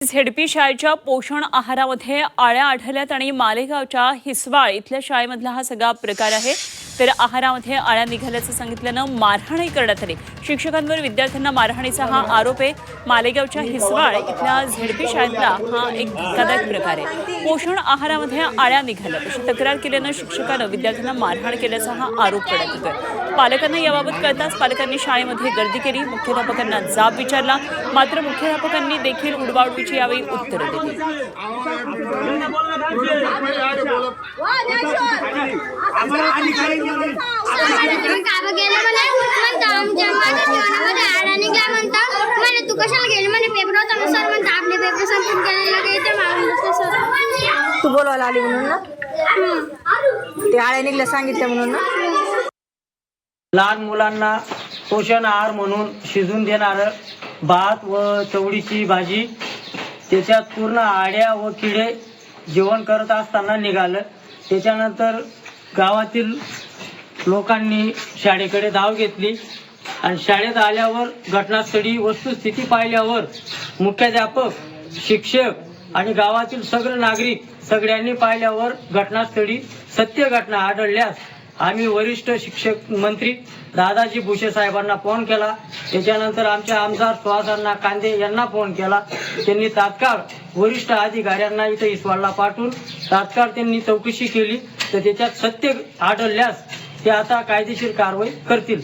ZP शाळेच्या पोषण आहारामध्ये आळ्या आढळल्यात आणि मालेगावच्या हिसवाळ इथल्या शाळेमधला हा सगळा प्रकार आहे। तर आहारामध्ये आळ्या निघाल्याचं सांगितल्यानं मारहाणही करण्यात आली। शिक्षकांवर विद्यार्थ्यांना मारहाणीचा हा आरोप आहे। मालेगावच्या हिसवाळ इथल्या झेडपी शाळेतला हा एक धक्कादायक प्रकार आहे। पोषण आहारामध्ये आळ्या निघाल्यात अशी तक्रार केल्यानं शिक्षकानं विद्यार्थ्यांना मारहाण केल्याचा हा आरोप करण्यात येतोय। पालकांना याबाबत कळताच पालकांनी शाळेमध्ये गर्दी केली, मुख्याध्यापकांना जाब विचारला, मात्र मुख्याध्यापकांनी देखील उडवाउडवीची यावेळी उत्तरं दिली। तू कशाला गेली म्हणे पेपर होता ना सर म्हणता आपले पेपर संपून गेलेला ते मागून बसले सर। तू बोलवायला आली म्हणून ना ते आळ्या निघल्या सांगितलं म्हणून ना। लहान मुलांना पोषण आहार म्हणून शिजून देणारं भात व चवळीची भाजी त्याच्यात पूर्ण आड्या व किडे जेवण करत असताना निघालं। त्याच्यानंतर गावातील लोकांनी शाळेकडे धाव घेतली आणि शाळेत आल्यावर घटनास्थळी वस्तुस्थिती पाहिल्यावर मुख्याध्यापक, शिक्षक आणि गावातील सगळे नागरिक सगळ्यांनी पाहिल्यावर घटनास्थळी सत्य घटना आढळल्यास आम्ही वरिष्ठ शिक्षक मंत्री दादाजी भुसे साहेबांना फोन केला। त्याच्यानंतर आमच्या आमदार सुहासांना कांदे यांना फोन केला। त्यांनी तात्काळ वरिष्ठ अधिकाऱ्यांना इथं हिसवाडला पाठवून तात्काळ त्यांनी चौकशी केली, तर त्याच्यात सत्य आढळल्यास ते आता कायदेशीर कारवाई करतील।